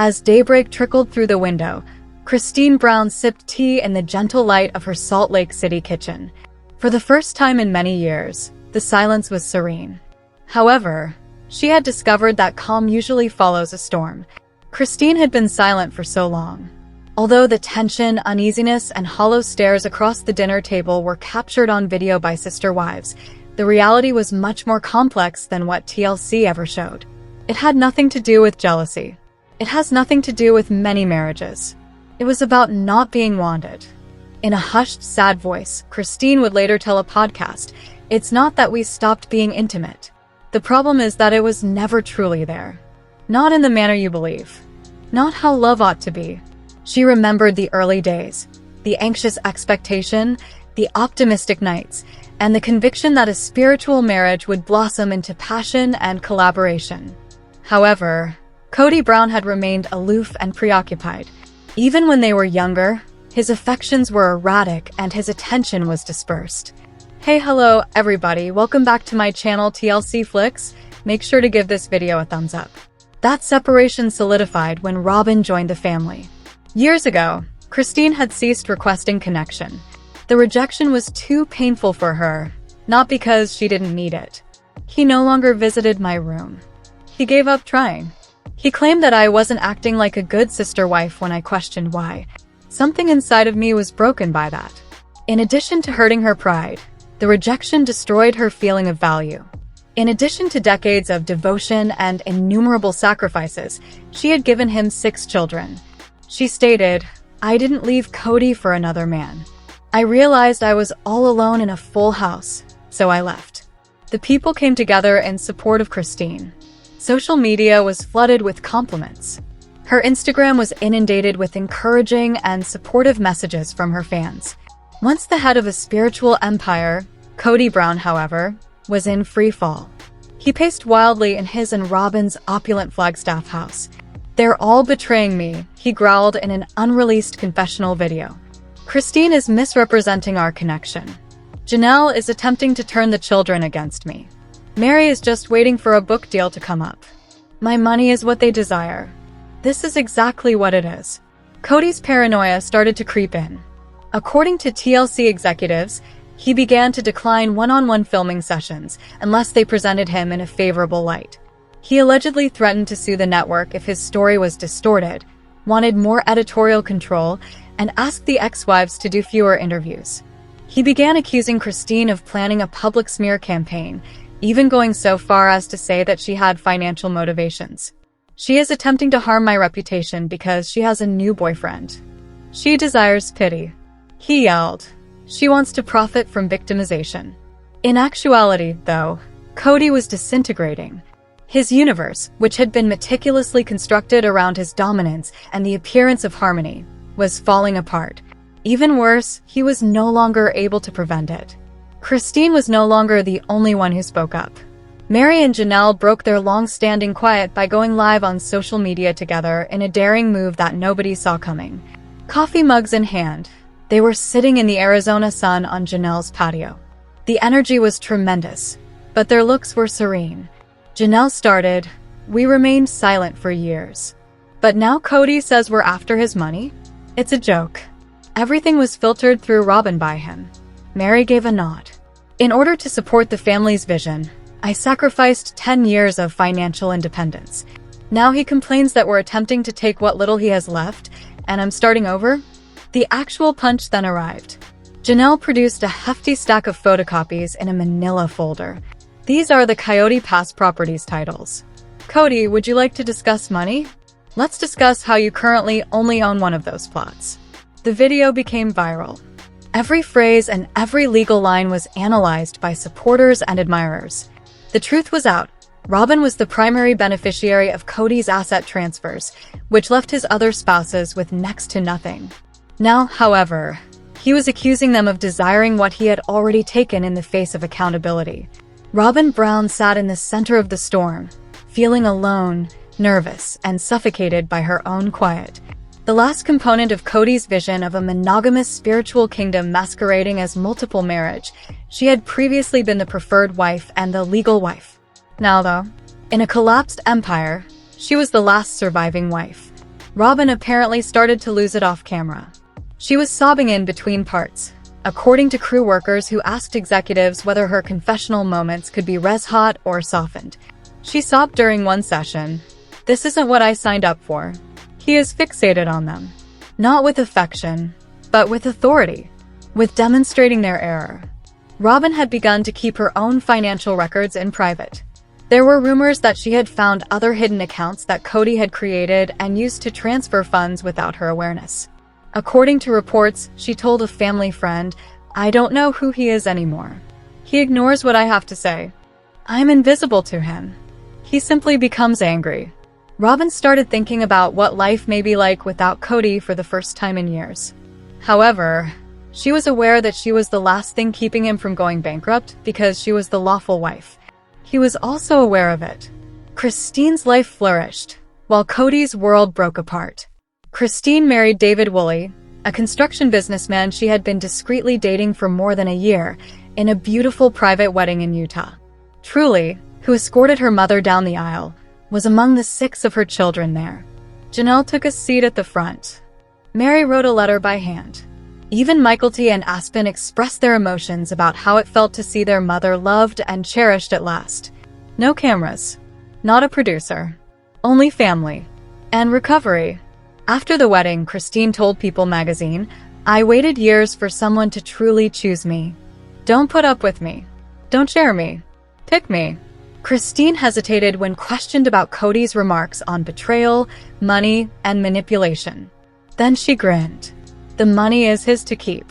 As daybreak trickled through the window, Christine Brown sipped tea in the gentle light of her Salt Lake City kitchen. For the first time in many years, the silence was serene. However, she had discovered that calm usually follows a storm. Christine had been silent for so long. Although the tension, uneasiness, and hollow stares across the dinner table were captured on video by sister wives, the reality was much more complex than what TLC ever showed. It had nothing to do with jealousy. It has nothing to do with many marriages. It was about not being wanted. In a hushed, sad voice, Christine would later tell a podcast, "It's not that we stopped being intimate. The problem is that it was never truly there. Not in the manner you believe. Not how love ought to be." She remembered the early days, the anxious expectation, the optimistic nights, and the conviction that a spiritual marriage would blossom into passion and collaboration. However, Kody Brown had remained aloof and preoccupied. Even when they were younger, his affections were erratic and his attention was dispersed. Hey, hello, everybody. Welcome back to my channel, TLC Flicks. Make sure to give this video a thumbs up. That separation solidified when Robin joined the family. Years ago, Christine had ceased requesting connection. The rejection was too painful for her, not because she didn't need it. "He no longer visited my room. He gave up trying. He claimed that I wasn't acting like a good sister wife when I questioned why. Something inside of me was broken by that." In addition to hurting her pride, the rejection destroyed her feeling of value. In addition to decades of devotion and innumerable sacrifices, she had given him 6 children. She stated, "I didn't leave Kody for another man. I realized I was all alone in a full house, so I left." The people came together in support of Christine. Social media was flooded with compliments. Her Instagram was inundated with encouraging and supportive messages from her fans. Once the head of a spiritual empire, Kody Brown, however, was in free fall. He paced wildly in his and Robin's opulent Flagstaff house. "They're all betraying me," he growled in an unreleased confessional video. "Christine is misrepresenting our connection. Janelle is attempting to turn the children against me. Mary is just waiting for a book deal to come up. My money is what they desire." This is exactly what it is. Kody's paranoia started to creep in. According to TLC executives, he began to decline one-on-one filming sessions unless they presented him in a favorable light. He allegedly threatened to sue the network if his story was distorted, wanted more editorial control, and asked the ex-wives to do fewer interviews. He began accusing Christine of planning a public smear campaign, even going so far as to say that she had financial motivations. "She is attempting to harm my reputation because she has a new boyfriend. She desires pity," he yelled. "She wants to profit from victimization." In actuality, though, Kody was disintegrating. His universe, which had been meticulously constructed around his dominance and the appearance of harmony, was falling apart. Even worse, he was no longer able to prevent it. Christine was no longer the only one who spoke up. Mary and Janelle broke their long-standing quiet by going live on social media together in a daring move that nobody saw coming. Coffee mugs in hand, they were sitting in the Arizona sun on Janelle's patio. The energy was tremendous, but their looks were serene. Janelle started, "We remained silent for years. But now Kody says we're after his money? It's a joke. Everything was filtered through Robin by him." Mary gave a nod. "In order to support the family's vision, I sacrificed 10 years of financial independence. Now he complains that we're attempting to take what little he has left, and I'm starting over?" The actual punch then arrived. Janelle produced a hefty stack of photocopies in a manila folder. These are the Coyote Pass properties titles. "Kody, would you like to discuss money? Let's discuss how you currently only own one of those plots." The video became viral. Every phrase and every legal line was analyzed by supporters and admirers. The truth was out. Robin was the primary beneficiary of Kody's asset transfers, which left his other spouses with next to nothing. Now, however, he was accusing them of desiring what he had already taken in the face of accountability. Robin Brown sat in the center of the storm, feeling alone, nervous, and suffocated by her own quiet. The last component of Kody's vision of a monogamous spiritual kingdom masquerading as multiple marriage, she had previously been the preferred wife and the legal wife. Now though, in a collapsed empire, she was the last surviving wife. Robin apparently started to lose it off camera. She was sobbing in between parts, according to crew workers who asked executives whether her confessional moments could be res hot or softened. She sobbed during one session. "This isn't what I signed up for." He is fixated on them. Not with affection, but with authority, with demonstrating their error. Robin had begun to keep her own financial records in private. There were rumors that she had found other hidden accounts that Kody had created and used to transfer funds without her awareness. According to reports, she told a family friend, "I don't know who he is anymore. He ignores what I have to say. I'm invisible to him. He simply becomes angry." Robin started thinking about what life may be like without Kody for the first time in years. However, she was aware that she was the last thing keeping him from going bankrupt because she was the lawful wife. He was also aware of it. Christine's life flourished, while Kody's world broke apart. Christine married David Woolley, a construction businessman she had been discreetly dating for more than a year, in a beautiful private wedding in Utah. Truly, who escorted her mother down the aisle, was among the 6 of her children there. Janelle took a seat at the front. Mary wrote a letter by hand. Even Michael T. and Aspen expressed their emotions about how it felt to see their mother loved and cherished at last. No cameras. Not a producer. Only family. And recovery. After the wedding, Christine told People magazine, "I waited years for someone to truly choose me. Don't put up with me. Don't share me. Pick me." Christine hesitated when questioned about Kody's remarks on betrayal, money, and manipulation. Then she grinned. "The money is his to keep.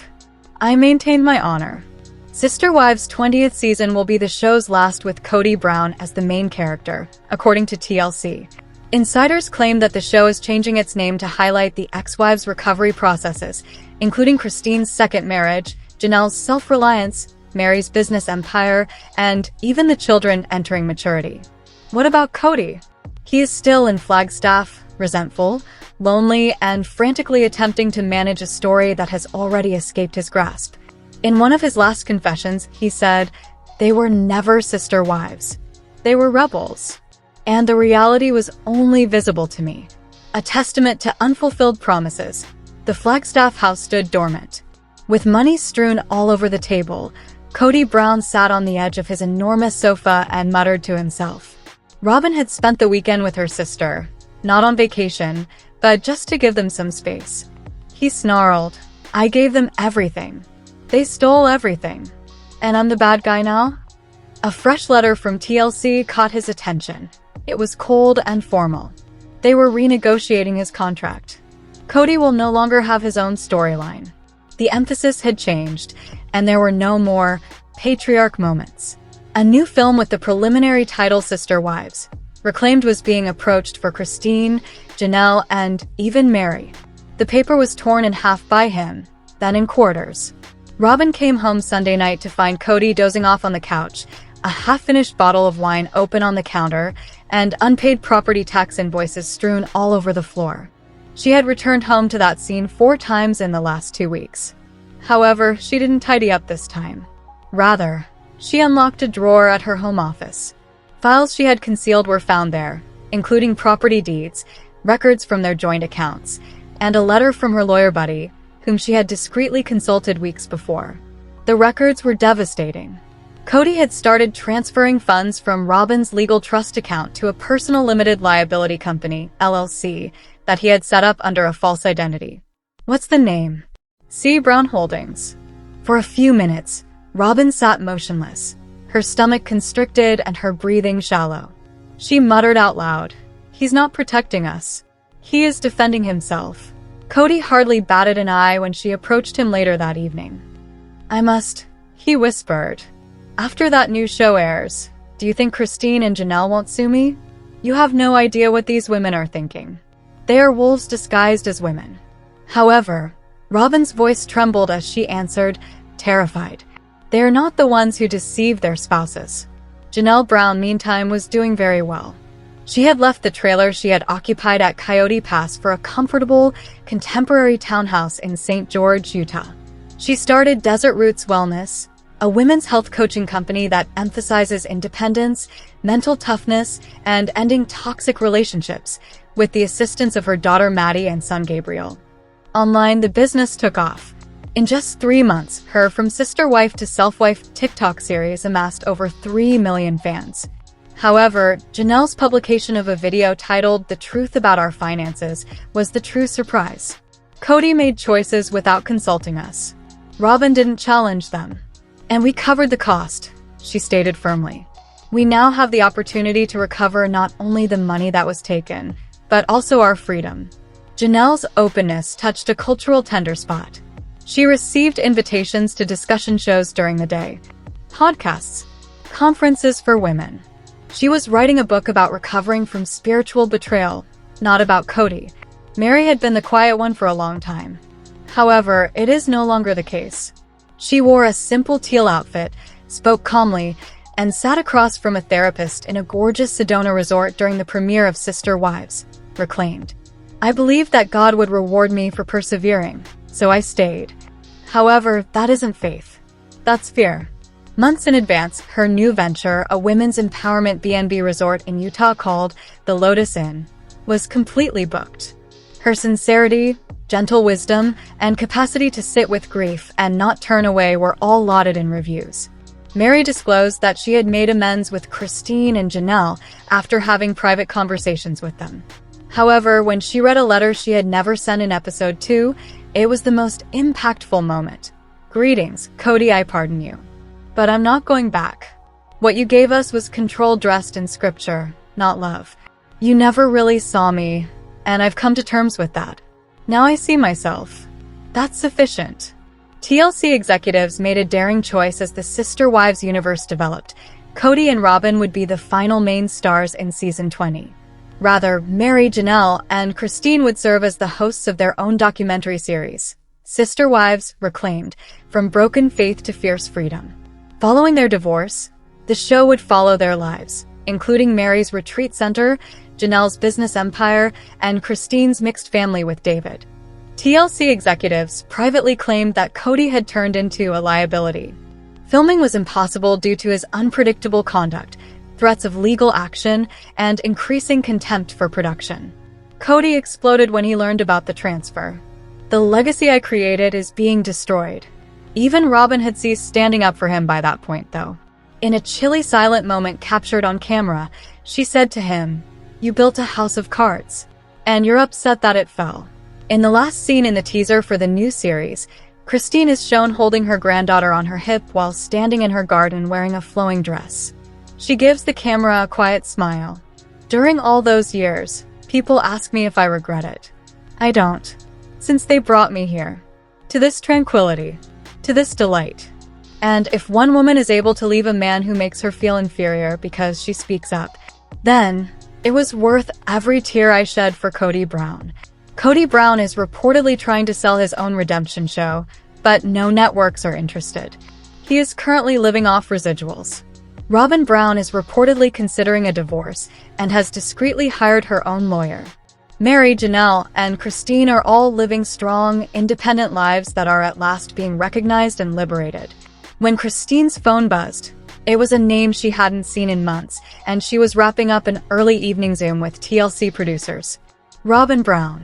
I maintain my honor." Sister Wives' 20th season will be the show's last with Kody Brown as the main character, according to TLC. Insiders claim that the show is changing its name to highlight the ex-wives' recovery processes, including Christine's second marriage, Janelle's self-reliance, Mary's business empire, and even the children entering maturity. What about Kody? He is still in Flagstaff, resentful, lonely, and frantically attempting to manage a story that has already escaped his grasp. In one of his last confessions, he said, "They were never sister wives. They were rebels. And the reality was only visible to me." A testament to unfulfilled promises, the Flagstaff house stood dormant. With money strewn all over the table, Kody Brown sat on the edge of his enormous sofa and muttered to himself. Robin had spent the weekend with her sister, not on vacation, but just to give them some space. He snarled, "I gave them everything. They stole everything. And I'm the bad guy now?" A fresh letter from TLC caught his attention. It was cold and formal. They were renegotiating his contract. Kody will no longer have his own storyline. The emphasis had changed, and there were no more patriarch moments. A new film with the preliminary title Sister Wives, Reclaimed, was being approached for Christine, Janelle, and even Mary. The paper was torn in half by him, then in quarters. Robin came home Sunday night to find Kody dozing off on the couch, a half-finished bottle of wine open on the counter, and unpaid property tax invoices strewn all over the floor. She had returned home to that scene 4 times in the last 2 weeks. However, she didn't tidy up this time. Rather, she unlocked a drawer at her home office. Files she had concealed were found there, including property deeds, records from their joint accounts, and a letter from her lawyer buddy, whom she had discreetly consulted weeks before. The records were devastating. Kody had started transferring funds from Robin's legal trust account to a personal limited liability company, LLC, that he had set up under a false identity. What's the name? C. Brown Holdings. For a few minutes, Robin sat motionless, her stomach constricted and her breathing shallow. She muttered out loud, "He's not protecting us. He is defending himself." Kody hardly batted an eye when she approached him later that evening. "I must," he whispered. "After that new show airs, do you think Christine and Janelle won't sue me? You have no idea what these women are thinking. They are wolves disguised as women." However, Robin's voice trembled as she answered, terrified. "They are not the ones who deceive their spouses." Janelle Brown, meantime, was doing very well. She had left the trailer she had occupied at Coyote Pass for a comfortable, contemporary townhouse in St. George, Utah. She started Desert Roots Wellness, a women's health coaching company that emphasizes independence, mental toughness, and ending toxic relationships, with the assistance of her daughter Maddie and son Gabriel. Online, the business took off. In just 3 months, her From Sister Wife to Self-Wife TikTok series amassed over 3 million fans. However, Janelle's publication of a video titled "The Truth About Our Finances" was the true surprise. Kody made choices without consulting us. Robin didn't challenge them. And we covered the cost, she stated firmly. We now have the opportunity to recover not only the money that was taken, but also our freedom. Janelle's openness touched a cultural tender spot. She received invitations to discussion shows during the day, podcasts, conferences for women. She was writing a book about recovering from spiritual betrayal, not about Kody. Mary had been the quiet one for a long time. However, it is no longer the case. She wore a simple teal outfit, spoke calmly, and sat across from a therapist in a gorgeous Sedona resort during the premiere of Sister Wives, reclaimed. I believed that God would reward me for persevering, so I stayed. However, that isn't faith. That's fear. Months in advance, her new venture, a women's empowerment B&B resort in Utah called the Lotus Inn, was completely booked. Her sincerity, gentle wisdom, and capacity to sit with grief and not turn away were all lauded in reviews. Mary disclosed that she had made amends with Christine and Janelle after having private conversations with them. However, when she read a letter she had never sent in episode 2, it was the most impactful moment. Greetings, Kody, I pardon you. But I'm not going back. What you gave us was control dressed in scripture, not love. You never really saw me, and I've come to terms with that. Now I see myself. That's sufficient. TLC executives made a daring choice as the Sister Wives universe developed. Kody and Robin would be the final main stars in season 20. Rather, Mary, Janelle, and Christine would serve as the hosts of their own documentary series, Sister Wives, Reclaimed, From Broken Faith to Fierce Freedom. Following their divorce, the show would follow their lives, including Mary's retreat center, Janelle's business empire, and Christine's mixed family with David. TLC executives privately claimed that Kody had turned into a liability. Filming was impossible due to his unpredictable conduct, threats of legal action, and increasing contempt for production. Kody exploded when he learned about the transfer. The legacy I created is being destroyed. Even Robin had ceased standing up for him by that point, though. In a chilly, silent moment captured on camera, she said to him, "You built a house of cards, and you're upset that it fell." In the last scene in the teaser for the new series, Christine is shown holding her granddaughter on her hip while standing in her garden wearing a flowing dress. She gives the camera a quiet smile. During all those years, people ask me if I regret it. I don't, since they brought me here. To this tranquility. To this delight. And if one woman is able to leave a man who makes her feel inferior because she speaks up, then it was worth every tear I shed for Kody Brown. Kody Brown is reportedly trying to sell his own redemption show, but no networks are interested. He is currently living off residuals. Robin Brown is reportedly considering a divorce and has discreetly hired her own lawyer. Mary, Janelle, and Christine are all living strong, independent lives that are at last being recognized and liberated. When Christine's phone buzzed, it was a name she hadn't seen in months, and she was wrapping up an early evening Zoom with TLC producers. Robin Brown.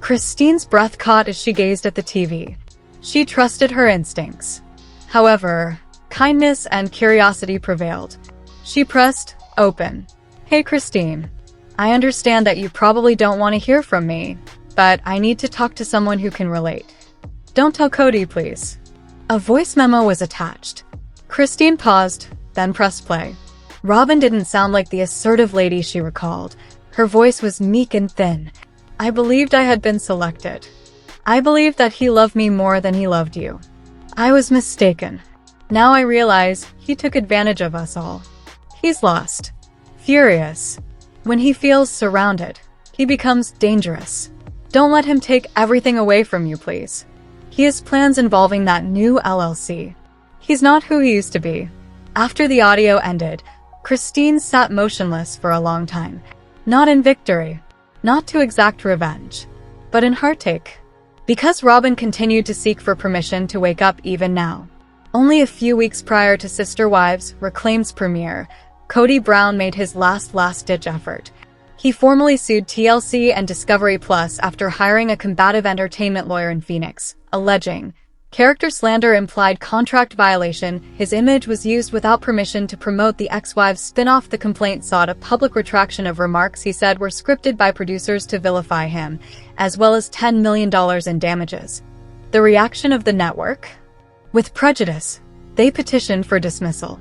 Christine's breath caught as she gazed at the TV. She trusted her instincts. However, kindness and curiosity prevailed. She pressed open. "Hey Christine, I understand that you probably don't want to hear from me, but I need to talk to someone who can relate. Don't tell Kody, please." A voice memo was attached. Christine paused, then pressed play. Robin didn't sound like the assertive lady she recalled. Her voice was meek and thin. "I believed I had been selected. I believed that he loved me more than he loved you. I was mistaken. Now I realize he took advantage of us all. He's lost. Furious. When he feels surrounded, he becomes dangerous. Don't let him take everything away from you, please. He has plans involving that new LLC. He's not who he used to be." After the audio ended, Christine sat motionless for a long time. Not in victory, not to exact revenge, but in heartache. Because Robin continued to seek for permission to wake up even now. Only a few weeks prior to Sister Wives, Reclaimed's premiere, Kody Brown made his last-ditch effort. He formally sued TLC and Discovery Plus after hiring a combative entertainment lawyer in Phoenix, alleging character slander, implied contract violation. His image was used without permission to promote the ex-wife's spin-off. The complaint sought a public retraction of remarks he said were scripted by producers to vilify him, as well as $10 million in damages. The reaction of the network? With prejudice, they petitioned for dismissal.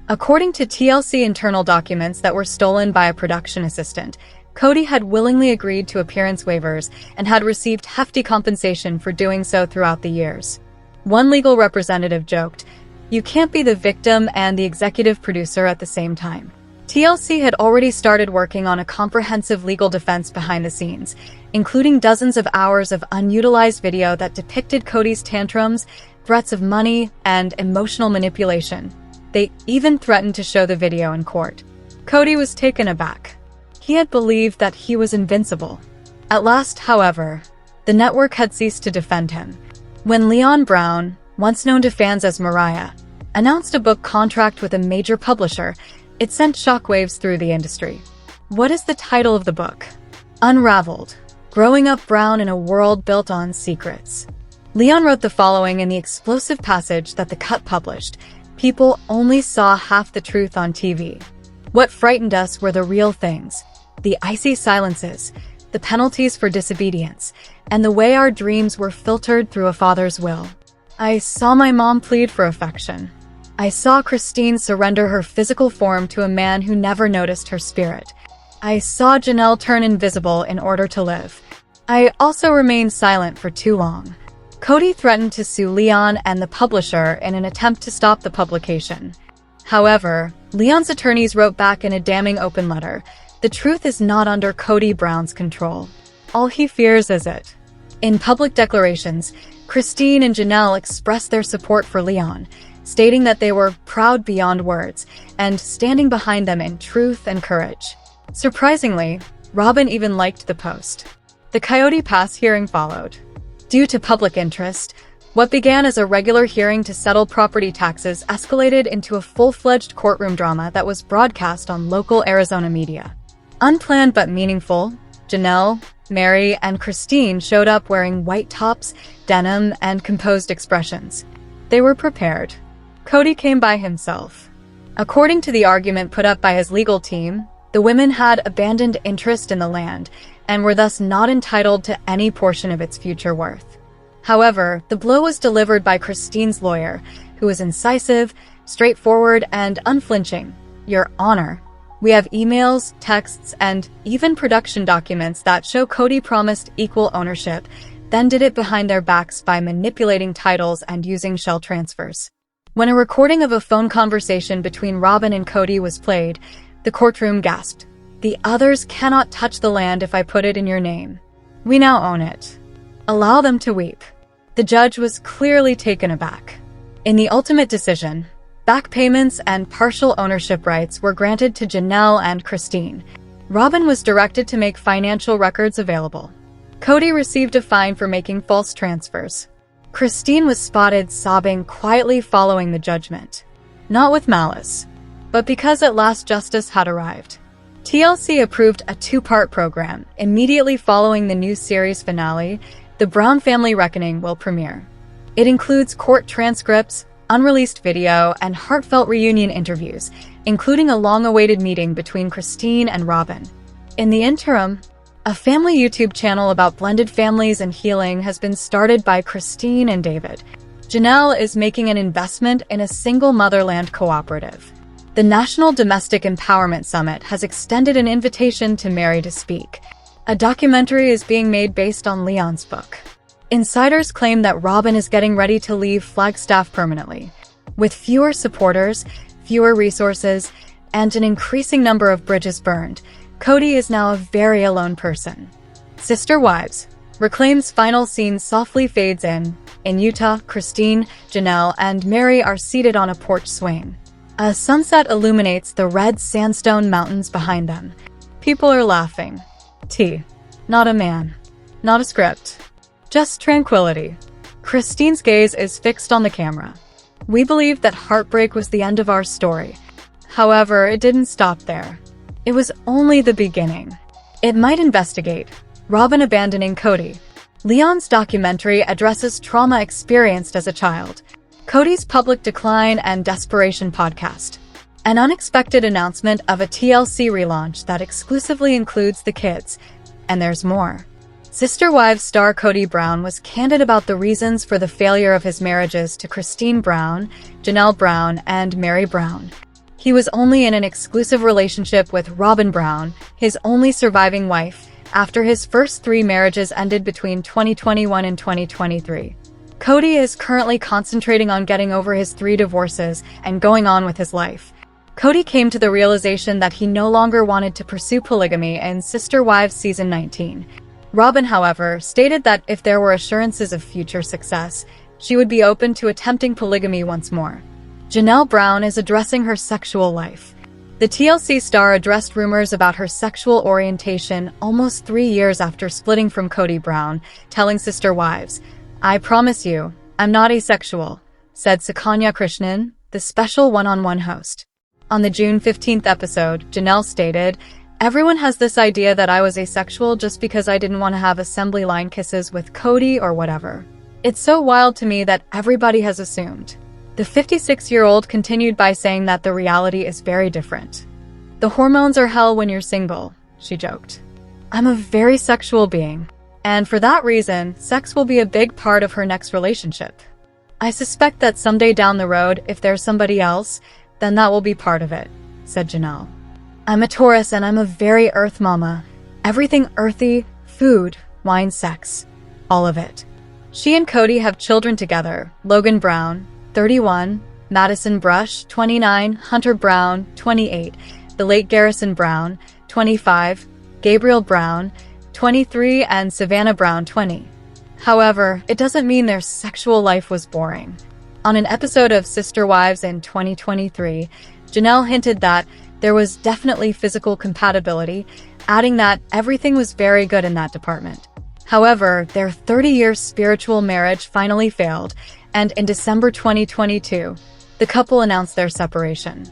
According to TLC internal documents that were stolen by a production assistant, Kody had willingly agreed to appearance waivers and had received hefty compensation for doing so throughout the years. One legal representative joked, "You can't be the victim and the executive producer at the same time." TLC had already started working on a comprehensive legal defense behind the scenes, including dozens of hours of unutilized video that depicted Kody's tantrums, threats of money, and emotional manipulation. They even threatened to show the video in court. Kody was taken aback. He had believed that he was invincible. At last, however, the network had ceased to defend him. When Leon Brown, once known to fans as Mariah, announced a book contract with a major publisher, it sent shockwaves through the industry. What is the title of the book? Unraveled: Growing Up Brown in a World Built on Secrets. Leon wrote the following in the explosive passage that The Cut published: "People only saw half the truth on TV. What frightened us were the real things, the icy silences, the penalties for disobedience, and the way our dreams were filtered through a father's will. I saw my mom plead for affection. I saw Christine surrender her physical form to a man who never noticed her spirit. I saw Janelle turn invisible in order to live. I also remained silent for too long." Kody threatened to sue Leon and the publisher in an attempt to stop the publication. However, Leon's attorneys wrote back in a damning open letter, "The truth is not under Kody Brown's control. All he fears is it." In public declarations, Christine and Janelle expressed their support for Leon, stating that they were proud beyond words and standing behind them in truth and courage. Surprisingly, Robin even liked the post. The Coyote Pass hearing followed. Due to public interest, what began as a regular hearing to settle property taxes escalated into a full-fledged courtroom drama that was broadcast on local Arizona media. Unplanned but meaningful, Janelle, Mary, and Christine showed up wearing white tops, denim, and composed expressions. They were prepared. Kody came by himself. According to the argument put up by his legal team, the women had abandoned interest in the land and were thus not entitled to any portion of its future worth. However, the blow was delivered by Christine's lawyer, who was incisive, straightforward, and unflinching. "Your Honor, we have emails, texts, and even production documents that show Kody promised equal ownership, then did it behind their backs by manipulating titles and using shell transfers." When a recording of a phone conversation between Robin and Kody was played, the courtroom gasped, "The others cannot touch the land if I put it in your name. We now own it. Allow them to weep." The judge was clearly taken aback. In the ultimate decision, back payments and partial ownership rights were granted to Janelle and Christine. Robin was directed to make financial records available. Kody received a fine for making false transfers. Christine was spotted sobbing quietly following the judgment. Not with malice, but because at last justice had arrived. TLC approved a two-part program. Immediately following the new series finale, The Brown Family Reckoning will premiere. It includes court transcripts, unreleased video, and heartfelt reunion interviews, including a long-awaited meeting between Christine and Robin. In the interim, a family YouTube channel about blended families and healing has been started by Christine and David. Janelle is making an investment in a single motherland cooperative. The National Domestic Empowerment Summit has extended an invitation to Mary to speak. A documentary is being made based on Leon's book. Insiders claim that Robin is getting ready to leave Flagstaff permanently. With fewer supporters, fewer resources, and an increasing number of bridges burned, Kody is now a very alone person. Sister Wives Reclaim's final scene softly fades in. In Utah, Christine, Janelle, and Mary are seated on a porch swing. A sunset illuminates the red sandstone mountains behind them. People are laughing. Not a man. Not a script. Just tranquility. Christine's gaze is fixed on the camera. "We believed that heartbreak was the end of our story. However, it didn't stop there. It was only the beginning." It might investigate Robin abandoning Kody. Leon's documentary addresses trauma experienced as a child. Kody's public decline and desperation podcast. An unexpected announcement of a TLC relaunch that exclusively includes the kids. And there's more. Sister Wives star Kody Brown was candid about the reasons for the failure of his marriages to Christine Brown, Janelle Brown, and Mary Brown. He was only in an exclusive relationship with Robin Brown, his only surviving wife, after his first 3 marriages ended between 2021 and 2023. Kody is currently concentrating on getting over his 3 divorces and going on with his life. Kody came to the realization that he no longer wanted to pursue polygamy in Sister Wives Season 19. Robin, however, stated that if there were assurances of future success, she would be open to attempting polygamy once more. Janelle Brown is addressing her sexual life. The TLC star addressed rumors about her sexual orientation almost 3 years after splitting from Kody Brown, telling Sister Wives, "I promise you, I'm not asexual," said Sukanya Krishnan, the special one-on-one host. On the June 15th episode, Janelle stated, "Everyone has this idea that I was asexual just because I didn't want to have assembly line kisses with Kody or whatever. It's so wild to me that everybody has assumed." The 56-year-old continued by saying that the reality is very different. "The hormones are hell when you're single," she joked. "I'm a very sexual being, and for that reason, sex will be a big part of her next relationship. I suspect that someday down the road, if there's somebody else, then that will be part of it," said Janelle. "I'm a Taurus and I'm a very earth mama. Everything earthy, food, wine, sex. All of it." She and Kody have children together, Logan Brown, 31, Madison Brush, 29, Hunter Brown, 28, the late Garrison Brown, 25, Gabriel Brown, 23, and Savannah Brown, 20. However, it doesn't mean their sexual life was boring. On an episode of Sister Wives in 2023, Janelle hinted that there was definitely physical compatibility, adding that everything was very good in that department. However, their 30-year spiritual marriage finally failed, and in December 2022, the couple announced their separation.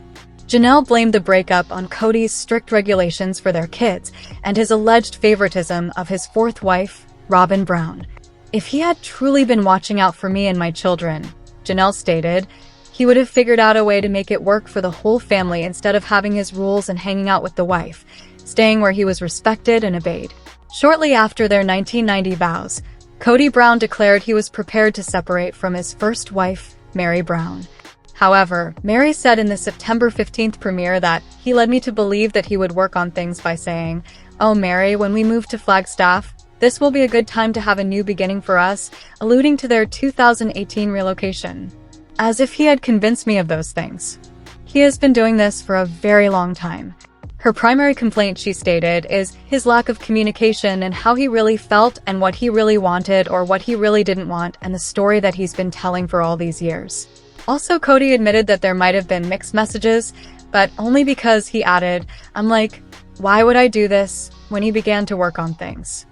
Janelle blamed the breakup on Kody's strict regulations for their kids and his alleged favoritism of his 4th wife, Robin Brown. "If he had truly been watching out for me and my children," Janelle stated, "he would have figured out a way to make it work for the whole family instead of having his rules and hanging out with the wife, staying where he was respected and obeyed." Shortly after their 1990 vows, Kody Brown declared he was prepared to separate from his first wife, Mary Brown. However, Mary said in the September 15th premiere that he led me to believe that he would work on things by saying, "Oh Mary, when we move to Flagstaff, this will be a good time to have a new beginning for us," alluding to their 2018 relocation. As if he had convinced me of those things. He has been doing this for a very long time. Her primary complaint, she stated, is his lack of communication and how he really felt and what he really wanted or what he really didn't want and the story that he's been telling for all these years. Also, Kody admitted that there might have been mixed messages, but only because he added, "I'm like, why would I do this?" when he began to work on things.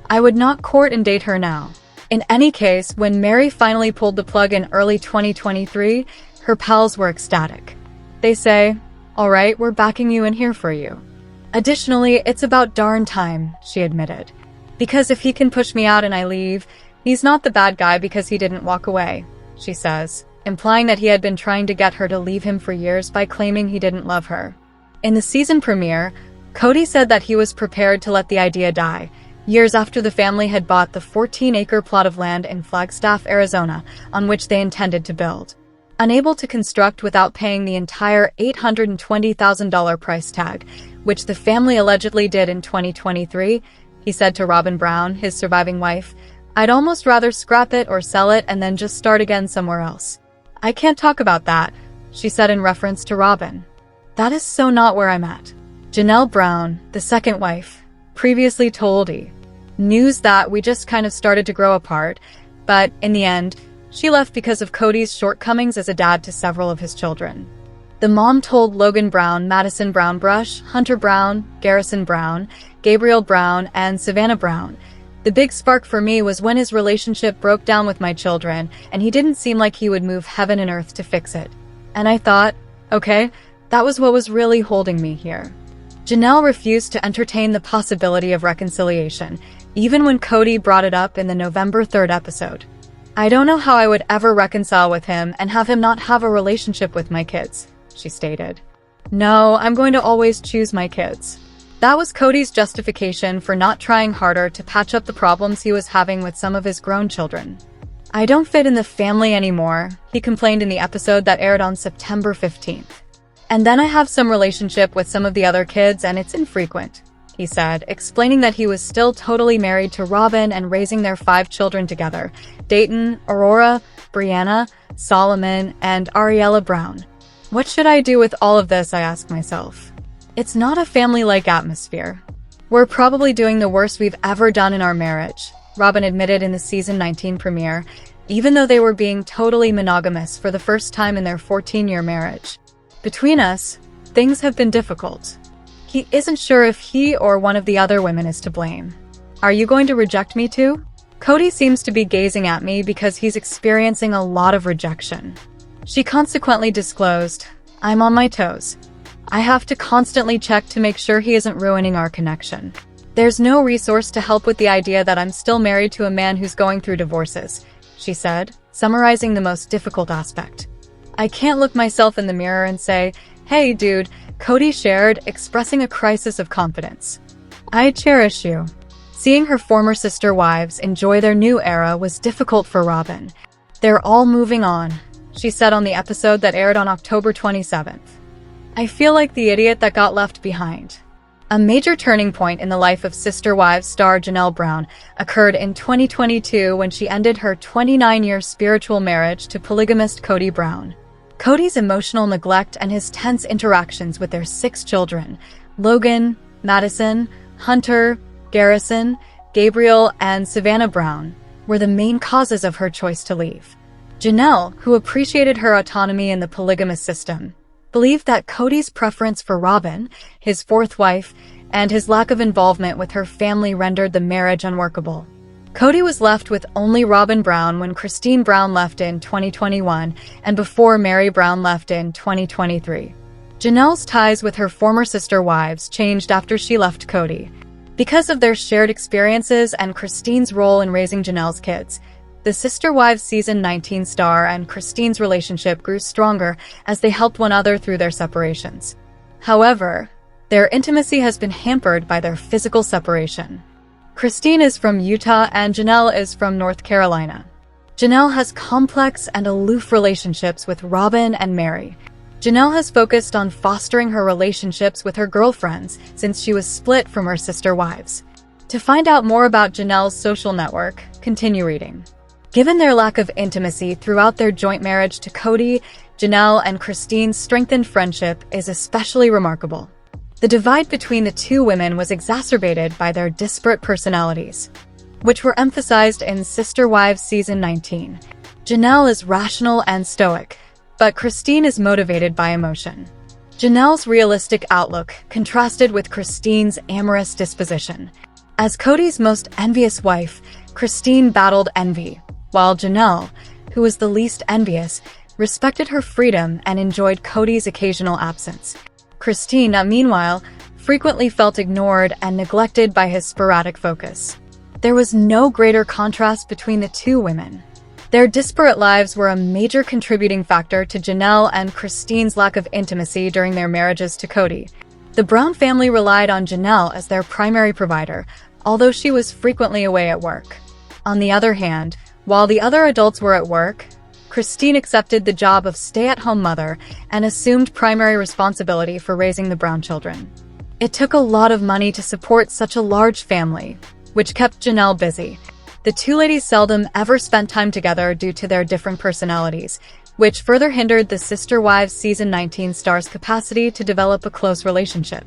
"I would not court and date her now." In any case, when Mary finally pulled the plug in early 2023, her pals were ecstatic. They say, "All right, we're backing you in here for you." Additionally, "It's about darn time," she admitted. "Because if he can push me out and I leave, he's not the bad guy because he didn't walk away," she says, implying that he had been trying to get her to leave him for years by claiming he didn't love her. In the season premiere, Kody said that he was prepared to let the idea die, years after the family had bought the 14-acre plot of land in Flagstaff, Arizona, on which they intended to build. Unable to construct without paying the entire $820,000 price tag, which the family allegedly did in 2023, he said to Robin Brown, his surviving wife, "I'd almost rather scrap it or sell it and then just start again somewhere else." "I can't talk about that," she said in reference to Robin. "That is so not where I'm at." Janelle Brown, the second wife, previously told E! News that "we just kind of started to grow apart," but in the end, she left because of Kody's shortcomings as a dad to several of his children. The mom told Logan Brown, Madison Brown Brush, Hunter Brown, Garrison Brown, Gabriel Brown, and Savannah Brown, "The big spark for me was when his relationship broke down with my children, and he didn't seem like he would move heaven and earth to fix it. And I thought, okay, that was what was really holding me here." Janelle refused to entertain the possibility of reconciliation, even when Kody brought it up in the November 3rd episode. "I don't know how I would ever reconcile with him and have him not have a relationship with my kids," she stated. "No, I'm going to always choose my kids." That was Kody's justification for not trying harder to patch up the problems he was having with some of his grown children. "I don't fit in the family anymore," he complained in the episode that aired on September 15th. "And then I have some relationship with some of the other kids and it's infrequent," he said, explaining that he was still totally married to Robin and raising their 5 children together: Dayton, Aurora, Brianna, Solomon, and Ariella Brown. "What should I do with all of this?" I ask myself. "It's not a family-like atmosphere. We're probably doing the worst we've ever done in our marriage," Robin admitted in the season 19 premiere, even though they were being totally monogamous for the first time in their 14-year marriage. "Between us, things have been difficult." He isn't sure if he or one of the other women is to blame. "Are you going to reject me too?" "Kody seems to be gazing at me because he's experiencing a lot of rejection," she consequently disclosed. "I'm on my toes. I have to constantly check to make sure he isn't ruining our connection. There's no resource to help with the idea that I'm still married to a man who's going through divorces," she said, summarizing the most difficult aspect. "I can't look myself in the mirror and say, 'Hey, dude,'" Kody shared, expressing a crisis of confidence. "I cherish you." Seeing her former sister wives enjoy their new era was difficult for Robin. "They're all moving on," she said on the episode that aired on October 27th. "I feel like the idiot that got left behind." A major turning point in the life of Sister Wives star Janelle Brown occurred in 2022 when she ended her 29-year spiritual marriage to polygamist Kody Brown. Kody's emotional neglect and his tense interactions with their 6 children, Logan, Madison, Hunter, Garrison, Gabriel, and Savannah Brown, were the main causes of her choice to leave. Janelle, who appreciated her autonomy in the polygamous system, believed that Kody's preference for Robin, his 4th wife, and his lack of involvement with her family rendered the marriage unworkable. Kody was left with only Robin Brown when Christine Brown left in 2021 and before Mary Brown left in 2023. Janelle's ties with her former sister wives changed after she left Kody. Because of their shared experiences and Christine's role in raising Janelle's kids, the Sister Wives season 19 star and Christine's relationship grew stronger as they helped one another through their separations. However, their intimacy has been hampered by their physical separation. Christine is from Utah and Janelle is from North Carolina. Janelle has complex and aloof relationships with Robin and Mary. Janelle has focused on fostering her relationships with her girlfriends since she was split from her sister wives. To find out more about Janelle's social network, continue reading. Given their lack of intimacy throughout their joint marriage to Kody, Janelle and Christine's strengthened friendship is especially remarkable. The divide between the 2 women was exacerbated by their disparate personalities, which were emphasized in Sister Wives season 19. Janelle is rational and stoic, but Christine is motivated by emotion. Janelle's realistic outlook contrasted with Christine's amorous disposition. As Kody's most envious wife, Christine battled envy, while Janelle, who was the least envious, respected her freedom and enjoyed Kody's occasional absence. Christine, meanwhile, frequently felt ignored and neglected by his sporadic focus. There was no greater contrast between the 2 women. Their disparate lives were a major contributing factor to Janelle and Christine's lack of intimacy during their marriages to Kody. The Brown family relied on Janelle as their primary provider, although she was frequently away at work. On the other hand, while the other adults were at work, Christine accepted the job of stay-at-home mother and assumed primary responsibility for raising the Brown children. It took a lot of money to support such a large family, which kept Janelle busy. The 2 ladies seldom ever spent time together due to their different personalities, which further hindered the Sister Wives season 19 stars' capacity to develop a close relationship.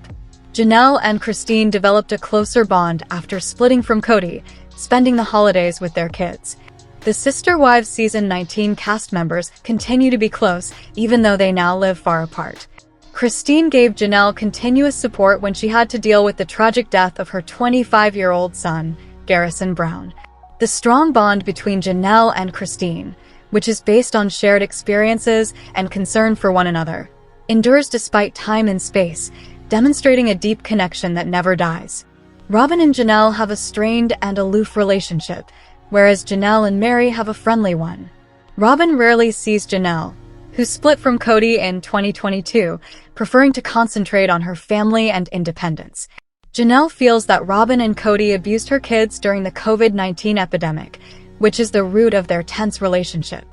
Janelle and Christine developed a closer bond after splitting from Kody, spending the holidays with their kids. The Sister Wives season 19 cast members continue to be close, even though they now live far apart. Christine gave Janelle continuous support when she had to deal with the tragic death of her 25-year-old son, Garrison Brown. The strong bond between Janelle and Christine, which is based on shared experiences and concern for one another, endures despite time and space, demonstrating a deep connection that never dies. Robin and Janelle have a strained and aloof relationship, whereas Janelle and Mary have a friendly one. Robin rarely sees Janelle, who split from Kody in 2022, preferring to concentrate on her family and independence. Janelle feels that Robin and Kody abused her kids during the COVID-19 epidemic, which is the root of their tense relationship.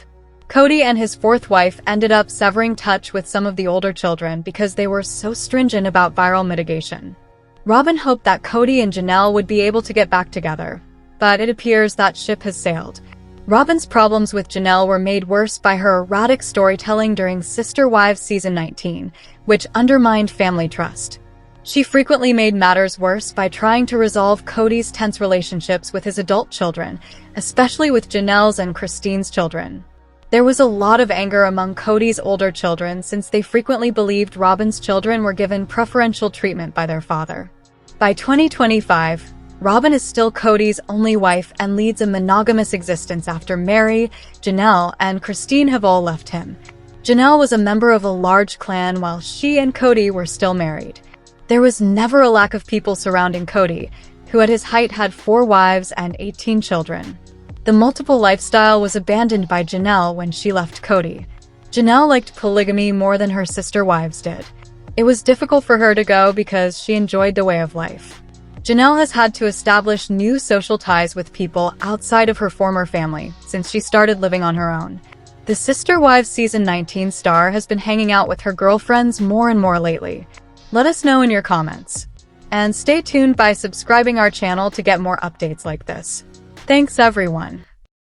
Kody and his fourth wife ended up severing touch with some of the older children because they were so stringent about viral mitigation. Robin hoped that Kody and Janelle would be able to get back together, but it appears that ship has sailed. Robin's problems with Janelle were made worse by her erratic storytelling during Sister Wives Season 19, which undermined family trust. She frequently made matters worse by trying to resolve Kody's tense relationships with his adult children, especially with Janelle's and Christine's children. There was a lot of anger among Kody's older children since they frequently believed Robin's children were given preferential treatment by their father. By 2025, Robin is still Kody's only wife and leads a monogamous existence after Mary, Janelle, and Christine have all left him. Janelle was a member of a large clan while she and Kody were still married. There was never a lack of people surrounding Kody, who at his height had 4 wives and 18 children. The multiple lifestyle was abandoned by Janelle when she left Kody. Janelle liked polygamy more than her sister wives did. It was difficult for her to go because she enjoyed the way of life. Janelle has had to establish new social ties with people outside of her former family since she started living on her own. The Sister Wives Season 19 star has been hanging out with her girlfriends more and more lately. Let us know in your comments. And stay tuned by subscribing our channel to get more updates like this. Thanks everyone.